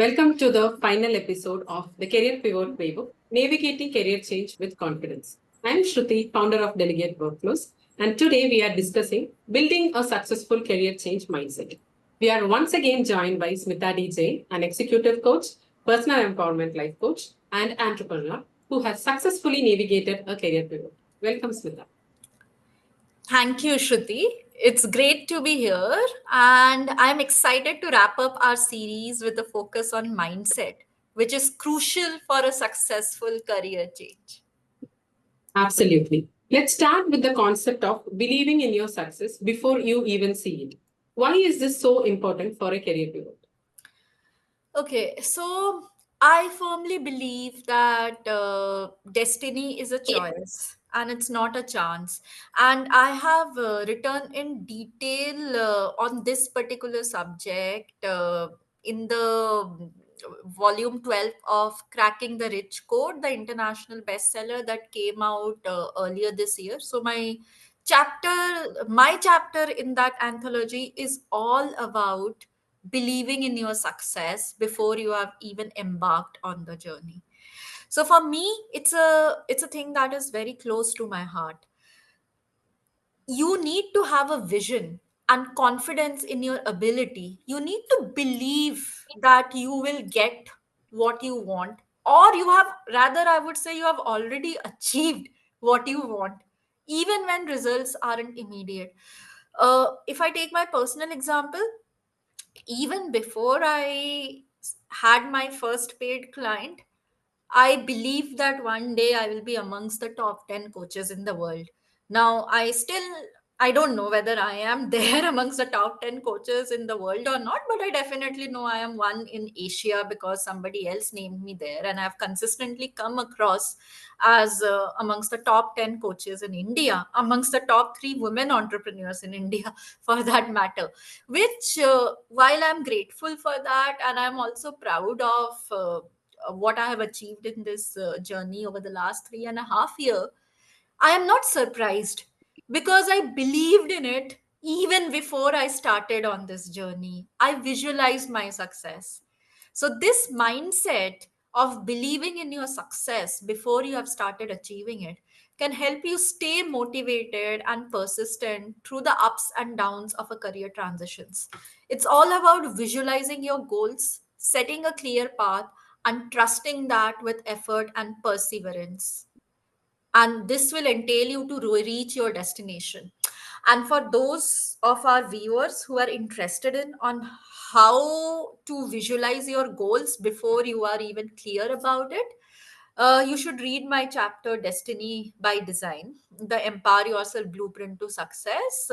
Welcome to the final episode of the Career Pivot Playbook, Navigating Career Change with Confidence. I'm Shruti, founder of Delegate Workflows, and today we are discussing building a successful career change mindset. We are once again joined by Smita D. Jain, an executive coach, personal empowerment life coach, and entrepreneur who has successfully navigated a career pivot. Welcome, Smita. Thank you, Shruti. It's great to be here, and I'm excited to wrap up our series with a focus on mindset, which is crucial for a successful career change. Absolutely. Let's start with the concept of believing in your success before you even see it. Why is this so important for a career pivot? Okay, so I firmly believe that destiny is a choice and it's not a chance. And I have written in detail on this particular subject in the volume 12 of Cracking the Rich Code, the international bestseller that came out earlier this year. So my chapter in that anthology is all about believing in your success before you have even embarked on the journey. So for me, it's a thing that is very close to my heart. You need to have a vision and confidence in your ability. You need to believe that you will get what you want, or you have, rather, I would say, you have already achieved what you want, even when results aren't immediate. If I take my personal example, even before I had my first paid client, I believe that one day I will be amongst the top 10 coaches in the world. Now, I don't know whether I am there amongst the top 10 coaches in the world or not, but I definitely know I am one in Asia because somebody else named me there. And I've consistently come across as amongst the top 10 coaches in India, amongst the top three women entrepreneurs in India, for that matter, which, while I'm grateful for that, and I'm also proud of. What I have achieved in this journey over the last 3.5 years, I am not surprised because I believed in it even before I started on this journey. I visualized my success. So, this mindset of believing in your success before you have started achieving it can help you stay motivated and persistent through the ups and downs of a career transitions. It's all about visualizing your goals, setting a clear path, and trusting that with effort and perseverance, and this will entail you to reach your destination. And for those of our viewers who are interested in on how to visualize your goals before you are even clear about it, you should read my chapter Destiny by Design, the Empower Yourself Blueprint to Success.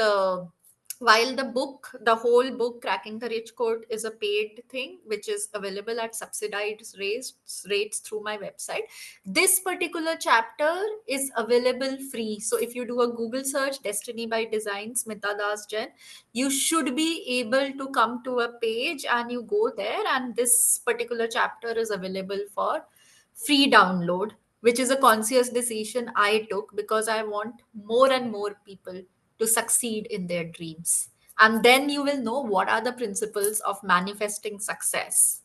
While the whole book, Cracking the Rich Code, is a paid thing, which is available at subsidized rates through my website, this particular chapter is available free. So if you do a Google search, Destiny by Design, Smita Das Jain, you should be able to come to a page and you go there, and this particular chapter is available for free download, which is a conscious decision I took because I want more and more people to succeed in their dreams. And then you will know what are the principles of manifesting success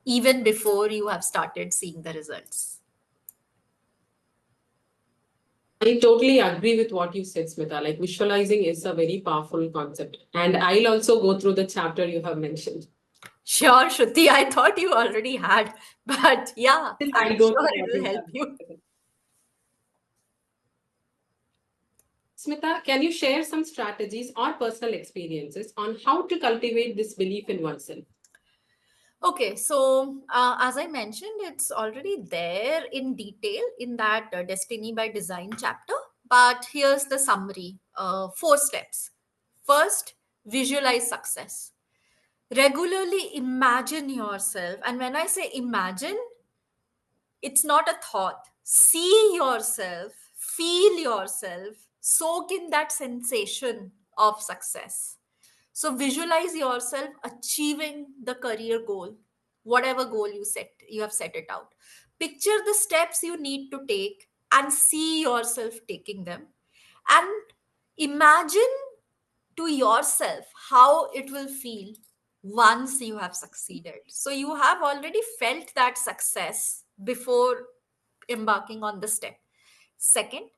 even before you have started seeing the results. I totally agree with what you said, Smita. Like visualizing is a very powerful concept. And I'll also go through the chapter you have mentioned. Sure, Shruti, I thought you already had, but yeah, Still, I'm I'll go sure through it what will you help have you. mentioned. Smita, can you share some strategies or personal experiences on how to cultivate this belief in oneself? Okay, so as I mentioned, it's already there in detail in that Destiny by Design chapter. But here's the summary, 4 steps. First, visualize success. Regularly imagine yourself. And when I say imagine, it's not a thought. See yourself, feel yourself, soak in that sensation of success. So visualize yourself achieving the career goal, whatever goal you have set it out. Picture the steps you need to take and see yourself taking them, and imagine to yourself how it will feel once you have succeeded. So you have already felt that success before embarking on the step. Second,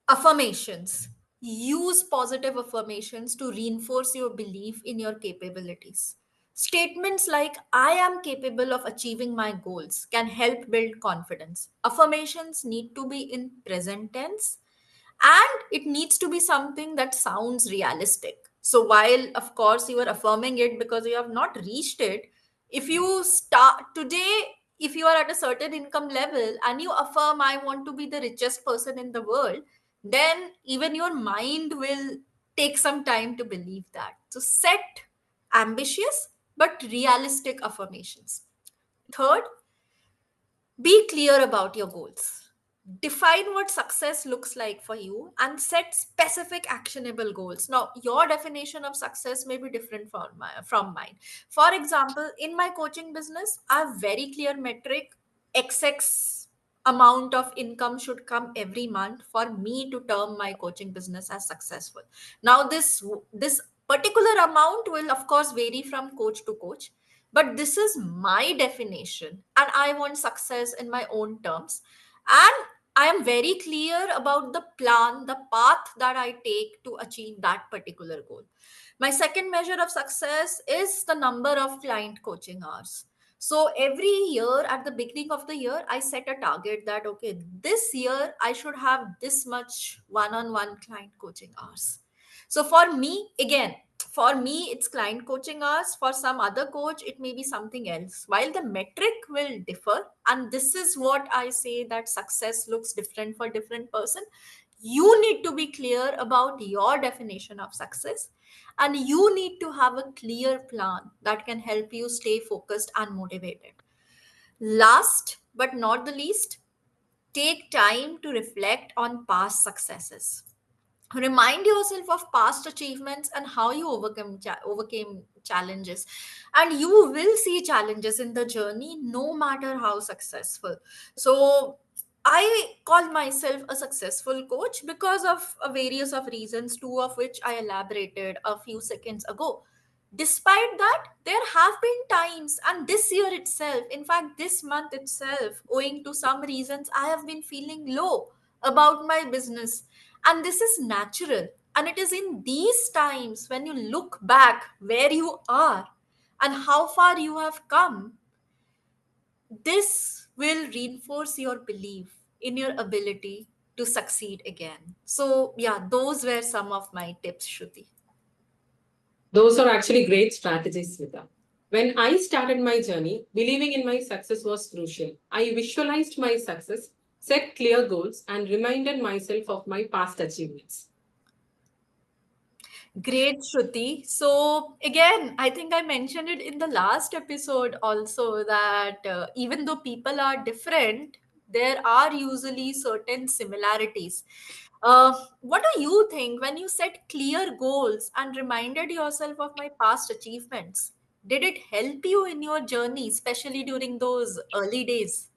affirmations. Use positive affirmations to reinforce your belief in your capabilities. Statements like, I am capable of achieving my goals, can help build confidence. Affirmations need to be in present tense, and it needs to be something that sounds realistic. So while of course you are affirming it because you have not reached it, if you start today, if you are at a certain income level and you affirm, I want to be the richest person in the world, then even your mind will take some time to believe that. So set ambitious but realistic affirmations. Third, be clear about your goals. Define what success looks like for you and set specific actionable goals. Now, your definition of success may be different from mine. For example, in my coaching business, I have very clear metric. XX amount of income should come every month for me to term my coaching business as successful. Now, this particular amount will of course vary from coach to coach, but this is my definition and I want success in my own terms, and I am very clear about the plan, the path that I take to achieve that particular goal. My second measure of success is the number of client coaching hours. So every year at the beginning of the year, I set a target that, okay, this year I should have this much one on one client coaching hours. So for me, again, for me, it's client coaching hours. For some other coach, it may be something else. While the metric will differ, and this is what I say that success looks different for different person. You need to be clear about your definition of success, and you need to have a clear plan that can help you stay focused and motivated. Last but not the least, take time to reflect on past successes. Remind yourself of past achievements and how you overcame challenges, and you will see challenges in the journey no matter how successful. So I call myself a successful coach because of a various of reasons, two of which I elaborated a few seconds ago. Despite that, there have been times, and this year itself, in fact this month itself, owing to some reasons, I have been feeling low about my business, and this is natural. And it is in these times when you look back where you are and how far you have come, this will reinforce your belief in your ability to succeed again. So, yeah, those were some of my tips, Shruti. Those are actually great strategies, Smita. When I started my journey, believing in my success was crucial. I visualized my success, set clear goals, and reminded myself of my past achievements. Great, Shruti. So, again, I think I mentioned it in the last episode also that even though people are different, there are usually certain similarities. What do you think when you set clear goals and reminded yourself of my past achievements? Did it help you in your journey, especially during those early days?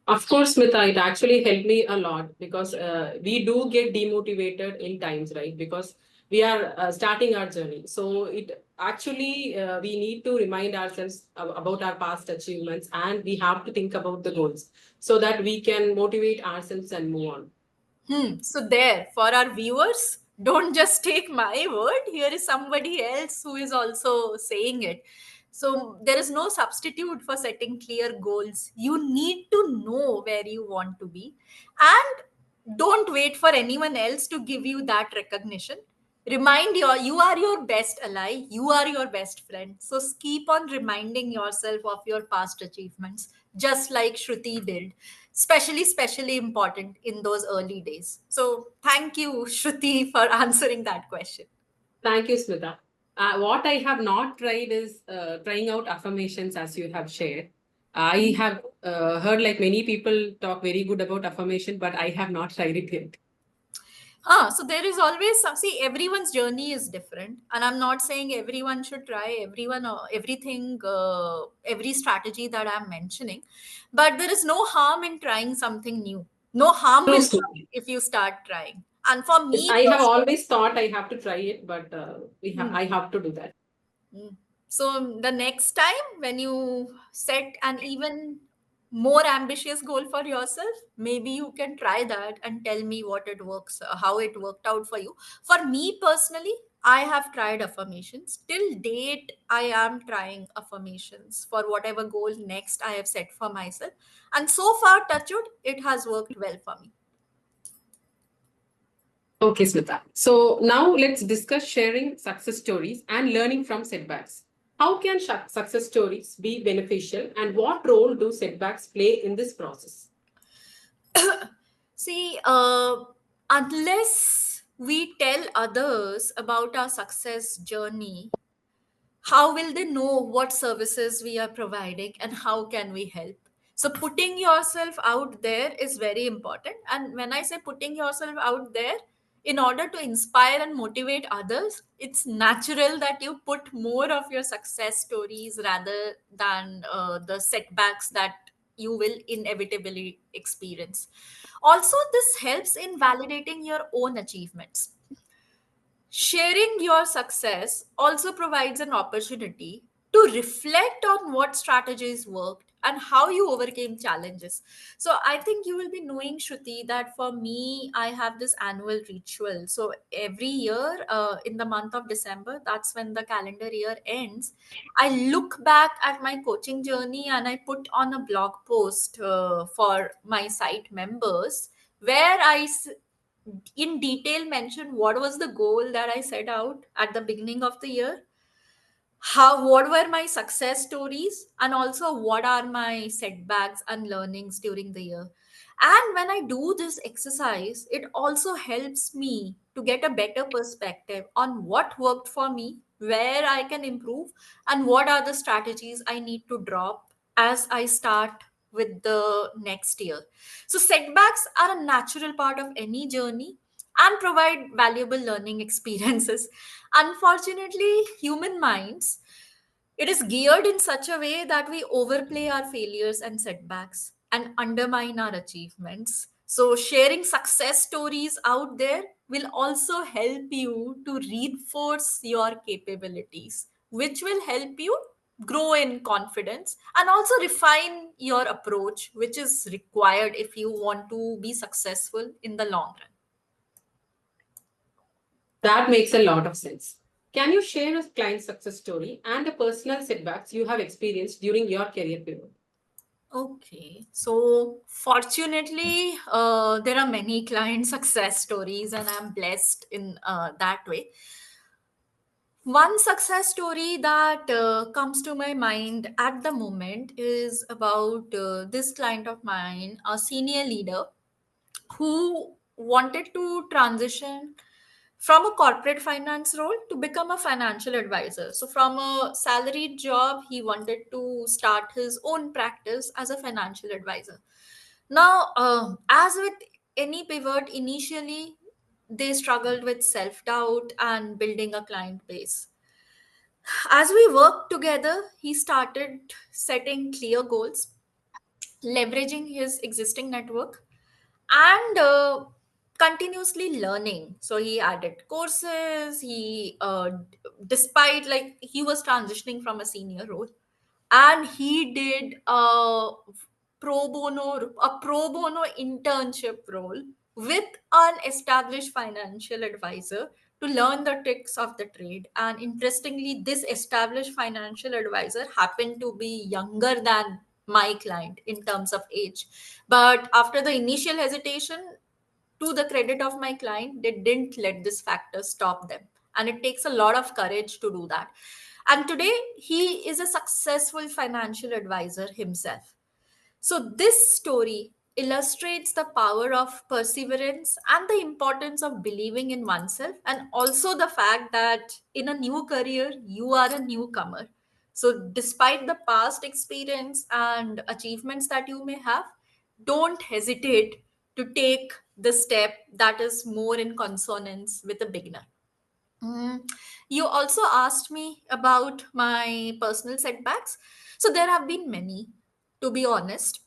Of course, Smita, it actually helped me a lot because we do get demotivated in times, right? Because we are starting our journey. So it actually, we need to remind ourselves about our past achievements, and we have to think about the goals so that we can motivate ourselves and move on. So there, for our viewers, don't just take my word. Here is somebody else who is also saying it. So there is no substitute for setting clear goals. You need to know where you want to be, and don't wait for anyone else to give you that recognition. Remind you are your best ally, you are your best friend. So keep on reminding yourself of your past achievements, just like Shruti did, especially important in those early days. So thank you, Shruti, for answering that question. Thank you, Smita. What I have not tried is trying out affirmations as you have shared. I have heard like many people talk very good about affirmation, but I have not tried it yet. So there is always some. See, everyone's journey is different, and I'm not saying everyone should try everyone or everything, every strategy that I'm mentioning, but there is no harm in trying something new. No harm True, will Smita. come if you start trying. And for Yes, me I have personally, always thought I have to try it, but I have to do that. Mm. So the next time when you set an even more ambitious goal for yourself, maybe you can try that and tell me what it works, how it worked out for you. For me personally, I have tried affirmations. Till date, I am trying affirmations for whatever goal next I have set for myself. And so far, touch wood, it has worked well for me. Okay, Smita. So now let's discuss sharing success stories and learning from setbacks. How can success stories be beneficial and what role do setbacks play in this process? See, unless we tell others about our success journey, how will they know what services we are providing and how can we help? So putting yourself out there is very important. And when I say putting yourself out there, in order to inspire and motivate others, it's natural that you put more of your success stories rather than the setbacks that you will inevitably experience. Also, this helps in validating your own achievements. Sharing your success also provides an opportunity to reflect on what strategies worked and how you overcame challenges. So, I think you will be knowing, Shruti, that for me, I have this annual ritual. So, every year in the month of December, that's when the calendar year ends, I look back at my coaching journey and I put on a blog post for my site members where in detail mention what was the goal that I set out at the beginning of the year, how what were my success stories, and also what are my setbacks and learnings during the year. And when I do this exercise, it also helps me to get a better perspective on what worked for me, where I can improve, and what are the strategies I need to drop as I start with the next year. So setbacks are a natural part of any journey and provide valuable learning experiences. Unfortunately, human minds, it is geared in such a way that we overplay our failures and setbacks and undermine our achievements. So, sharing success stories out there will also help you to reinforce your capabilities, which will help you grow in confidence and also refine your approach, which is required if you want to be successful in the long run. That makes a lot of sense. Can you share a client success story and the personal setbacks you have experienced during your career pivot? Okay, so fortunately, there are many client success stories, and I'm blessed in that way. One success story that comes to my mind at the moment is about this client of mine, a senior leader who wanted to transition from a corporate finance role to become a financial advisor. So, from a salaried job, he wanted to start his own practice as a financial advisor. Now, as with any pivot, initially they struggled with self doubt and building a client base. As we worked together, he started setting clear goals, leveraging his existing network, and continuously learning. So he added courses. Despite like he was transitioning from a senior role, and he did pro bono internship role with an established financial advisor to learn the tricks of the trade. And interestingly, this established financial advisor happened to be younger than my client in terms of age. But after the initial hesitation, to the credit of my client, they didn't let this factor stop them. And it takes a lot of courage to do that. And today, he is a successful financial advisor himself. So, this story illustrates the power of perseverance and the importance of believing in oneself, and also the fact that in a new career, you are a newcomer. So, despite the past experience and achievements that you may have, don't hesitate to take the step that is more in consonance with a beginner. Mm, You also asked me about my personal setbacks. So, there have been many, to be honest.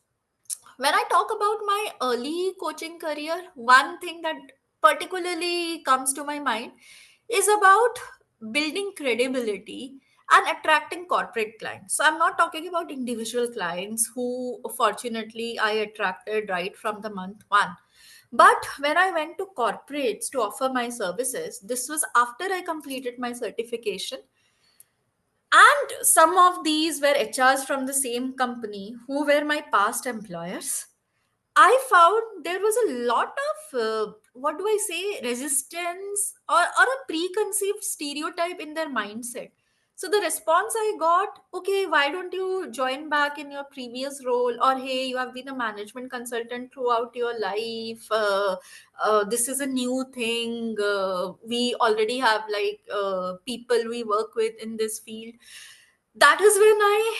When I talk about my early coaching career, one thing that particularly comes to my mind is about building credibility and attracting corporate clients. So I'm not talking about individual clients who fortunately I attracted right from the month one. But when I went to corporates to offer my services, this was after I completed my certification. And some of these were HRs from the same company who were my past employers. I found there was a lot of, what do I say, resistance or a preconceived stereotype in their mindset. So the response I got, okay, why don't you join back in your previous role? Or hey, you have been a management consultant throughout your life. This is a new thing. We already have like people we work with in this field. That is when I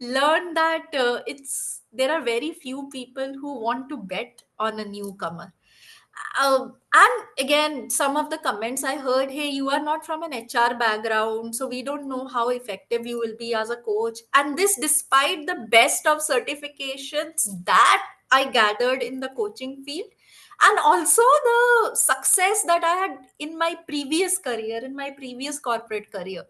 learned that it's there are very few people who want to bet on a newcomer. And again, some of the comments I heard, hey, you are not from an HR background, so we don't know how effective you will be as a coach. And this despite the best of certifications that I gathered in the coaching field, and also the success that I had in my previous career, in my previous corporate career.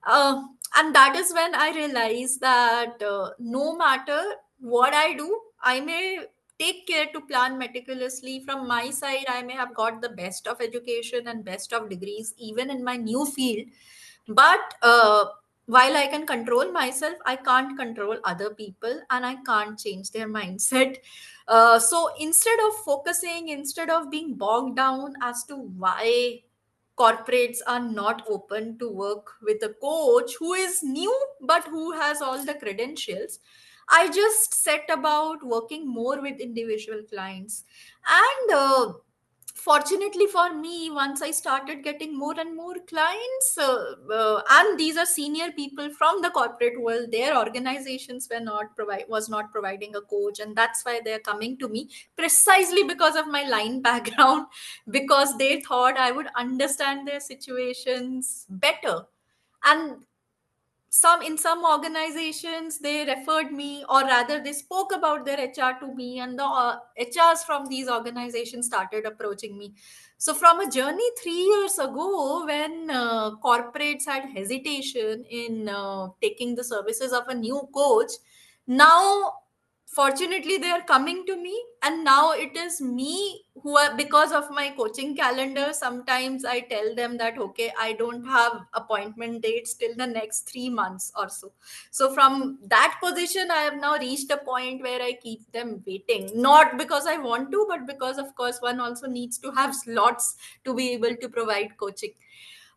And that is when I realized that no matter what I do, I may take care to plan meticulously. From my side, I may have got the best of education and best of degrees, even in my new field. But while I can control myself, I can't control other people and I can't change their mindset. So instead of being bogged down as to why corporates are not open to work with a coach who is new but who has all the credentials, I just set about working more with individual clients. And fortunately for me, once I started getting more and more clients, and these are senior people from the corporate world, their organizations was not providing a coach, and that's why they're coming to me, precisely because of my line background, because they thought I would understand their situations better. And some organizations, they referred me, or rather they spoke about their HR to me, and the HRs from these organizations started approaching me. So from a journey 3 years ago, when corporates had hesitation in taking the services of a new coach, now fortunately they are coming to me, and now it is me who are, because of my coaching calendar, sometimes I tell them that okay, I don't have appointment dates till the next 3 months or so. So from that position, I have now reached a point where I keep them waiting, not because I want to, but because of course one also needs to have slots to be able to provide coaching.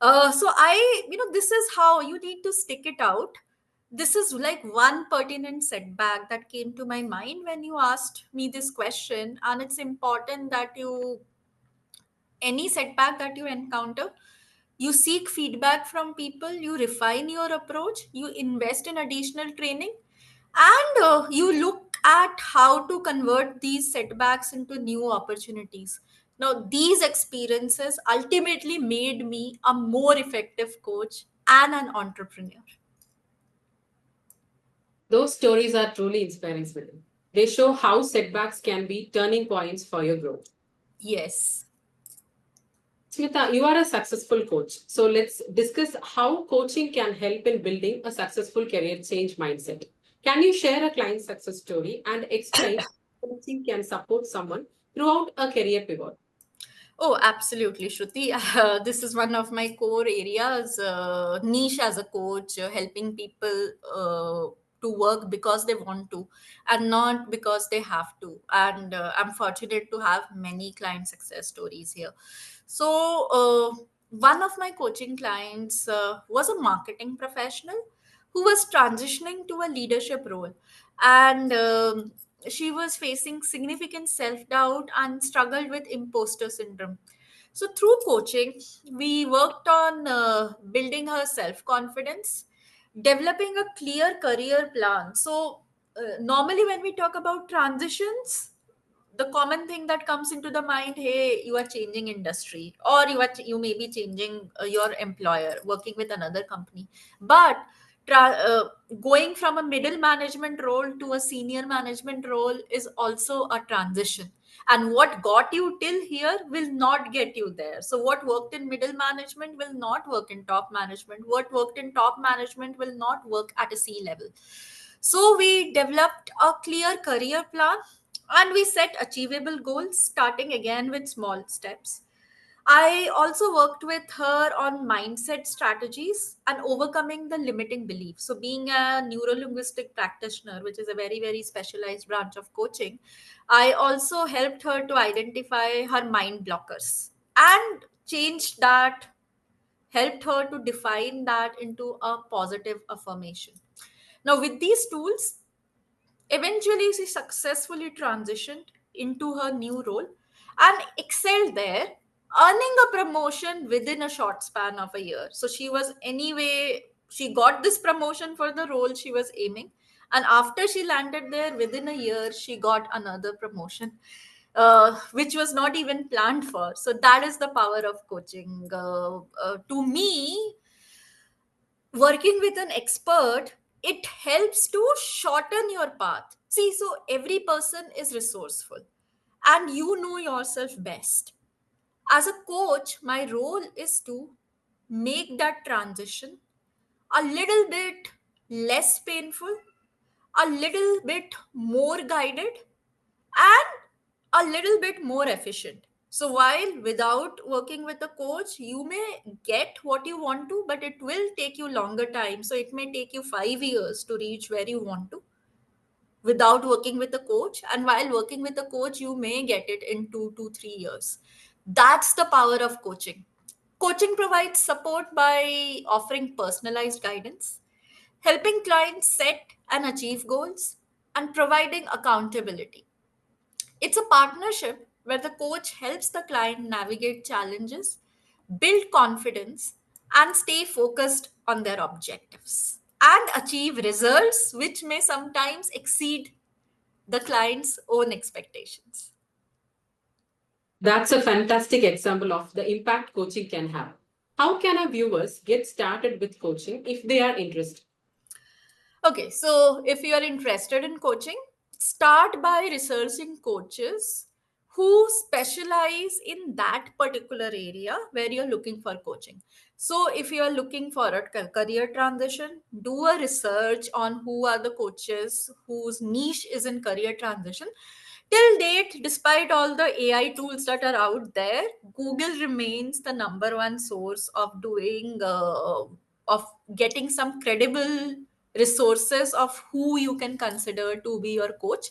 So this is how you need to stick it out. This is like one pertinent setback that came to my mind when you asked me this question. And it's important that any setback that you encounter, you seek feedback from people, you refine your approach, you invest in additional training, and you look at how to convert these setbacks into new opportunities. Now, these experiences ultimately made me a more effective coach and an entrepreneur. Those stories are truly inspiring, Smita. They show how setbacks can be turning points for your growth. Yes. Smita, you are a successful coach. So let's discuss how coaching can help in building a successful career change mindset. Can you share a client success story and explain how coaching can support someone throughout a career pivot? Oh, absolutely, Shruti. This is one of my core areas, niche as a coach, helping people to work because they want to and not because they have to. And I'm fortunate to have many client success stories here. So, one of my coaching clients was a marketing professional who was transitioning to a leadership role. And she was facing significant self doubt and struggled with imposter syndrome. So, through coaching, we worked on building her self confidence, developing a clear career plan. So, normally, when we talk about transitions, the common thing that comes into the mind, hey, you are changing industry, or you may be changing your employer, working with another company. But going from a middle management role to a senior management role is also a transition. And what got you till here will not get you there. So what worked in middle management will not work in top management. What worked in top management will not work at a C level. So we developed a clear career plan and we set achievable goals, starting again with small steps. I also worked with her on mindset strategies and overcoming the limiting beliefs. So, being a neurolinguistic practitioner, which is a very, very specialized branch of coaching, I also helped her to identify her mind blockers and changed that, helped her to define that into a positive affirmation. Now, with these tools, eventually, she successfully transitioned into her new role and excelled there, earning a promotion within a short span of a year. So she was anyway, she got this promotion for the role she was aiming. And after she landed there, within a year, she got another promotion, which was not even planned for. So that is the power of coaching. To me, working with an expert, it helps to shorten your path. See, so every person is resourceful and you know yourself best. As a coach, my role is to make that transition a little bit less painful, a little bit more guided, and a little bit more efficient. So, while without working with a coach, you may get what you want to, but it will take you longer time. So, it may take you 5 years to reach where you want to without working with a coach. And while working with a coach, you may get it in 2 to 3 years. That's the power of coaching. Coaching provides support by offering personalized guidance, helping clients set and achieve goals, and providing accountability. It's a partnership where the coach helps the client navigate challenges, build confidence, and stay focused on their objectives and achieve results which may sometimes exceed the client's own expectations. That's a fantastic example of the impact coaching can have. How can our viewers get started with coaching if they are interested? Okay, so if you are interested in coaching, start by researching coaches who specialize in that particular area where you're looking for coaching. So if you are looking for a career transition, do a research on who are the coaches whose niche is in career transition. Till date, despite all the AI tools that are out there, Google remains the number one source of doing of getting some credible resources of who you can consider to be your coach.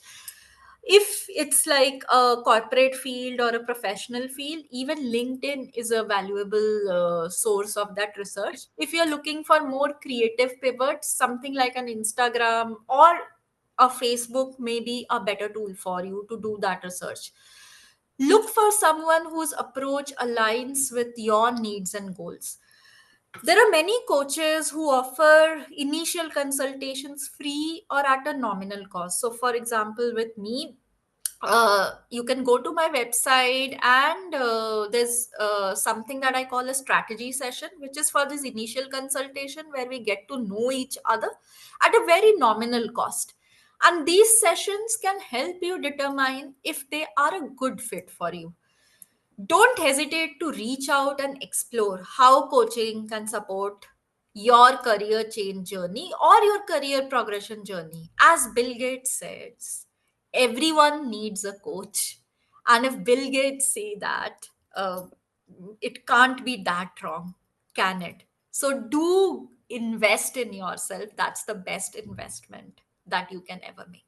If it's like a corporate field or a professional field, even LinkedIn is a valuable source of that research. If you're looking for more creative pivots, something like an Instagram or a Facebook may be a better tool for you to do that research. Look for someone whose approach aligns with your needs and goals. There are many coaches who offer initial consultations free or at a nominal cost. So, for example, with me, you can go to my website and there's something that I call a strategy session, which is for this initial consultation where we get to know each other at a very nominal cost. And these sessions can help you determine if they are a good fit for you. Don't hesitate to reach out and explore how coaching can support your career change journey or your career progression journey. As Bill Gates says, everyone needs a coach. And if Bill Gates say that, it can't be that wrong, can it? So do invest in yourself. That's the best investment that you can ever make.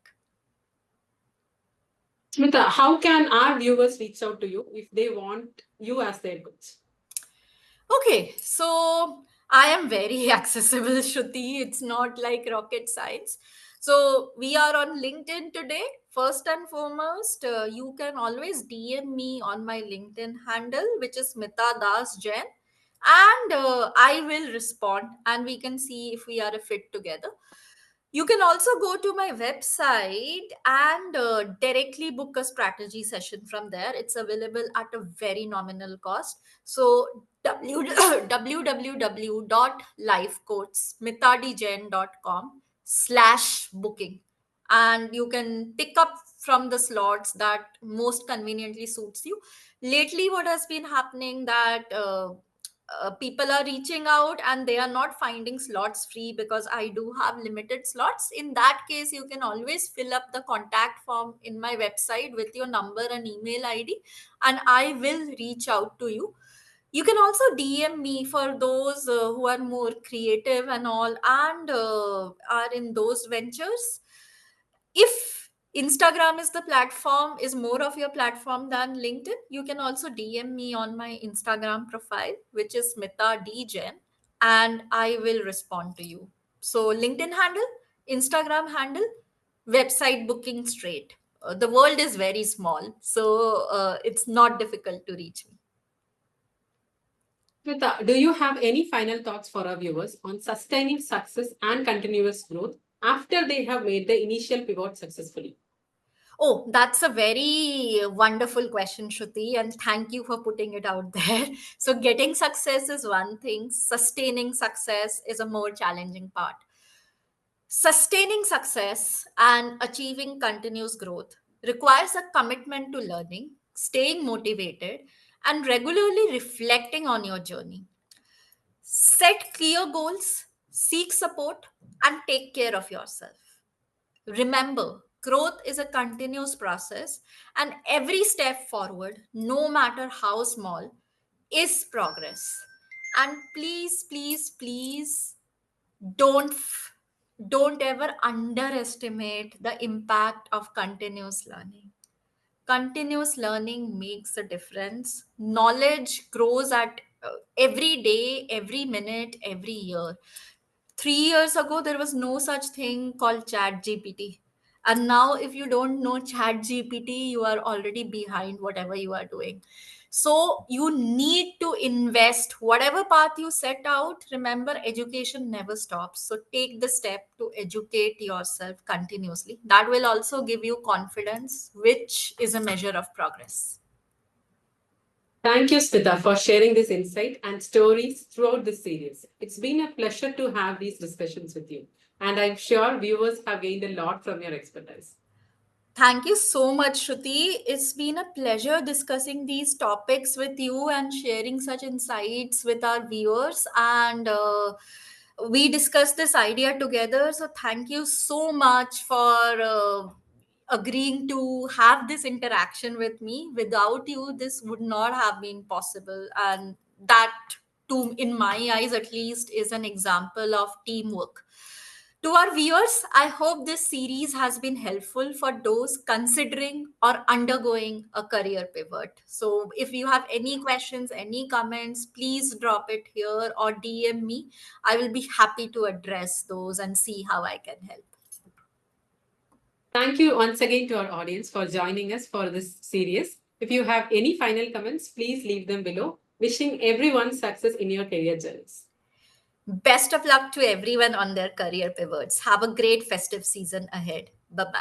Smita, how can our viewers reach out to you if they want you as their coach? Okay, so I am very accessible, Shruti. It's not like rocket science. So we are on LinkedIn today. First and foremost, you can always DM me on my LinkedIn handle, which is Smita Das Jain, and I will respond, and we can see if we are a fit together. You can also go to my website and directly book a strategy session from there. It's available at a very nominal cost. So www.lifecoachsmithadijain.com/booking. and you can pick up from the slots that most conveniently suits you. Lately what has been happening that people are reaching out and they are not finding slots free because I do have limited slots. In that case, you can always fill up the contact form in my website with your number and email ID, and I will reach out to you. You can also DM me for those who are more creative and all, and are in those ventures. If Instagram is the platform, is more of your platform than LinkedIn, you can also DM me on my Instagram profile, which is Smita D Jain, and I will respond to you. So, LinkedIn handle, Instagram handle, website booking straight. The world is very small, so it's not difficult to reach me. Shweta, do you have any final thoughts for our viewers on sustaining success and continuous growth after they have made the initial pivot successfully? Oh, that's a very wonderful question, Shruti, and thank you for putting it out there. So, getting success is one thing, sustaining success is a more challenging part. Sustaining success and achieving continuous growth requires a commitment to learning, staying motivated, and regularly reflecting on your journey. Set clear goals, seek support, and take care of yourself. Remember, growth is a continuous process, and every step forward, no matter how small, is progress. And please, please, please don't don't ever underestimate the impact of continuous learning. Continuous learning makes a difference. Knowledge grows at every day, every minute, every year. 3 years ago, there was no such thing called Chat GPT. And now, if you don't know Chat GPT, you are already behind whatever you are doing. So, you need to invest whatever path you set out. Remember, education never stops. So, take the step to educate yourself continuously. That will also give you confidence, which is a measure of progress. Thank you, Smita, for sharing this insight and stories throughout this series. It's been a pleasure to have these discussions with you, and I'm sure viewers have gained a lot from your expertise. Thank you so much, Shruti. It's been a pleasure discussing these topics with you and sharing such insights with our viewers. And we discussed this idea together. So, thank you so much for agreeing to have this interaction with me. Without you, this would not have been possible. And that, in my eyes at least, is an example of teamwork. To our viewers, I hope this series has been helpful for those considering or undergoing a career pivot. So, if you have any questions, any comments, please drop it here or DM me. I will be happy to address those and see how I can help. Thank you once again to our audience for joining us for this series. If you have any final comments, please leave them below. Wishing everyone success in your career journeys. Best of luck to everyone on their career pivots. Have a great festive season ahead. Bye bye.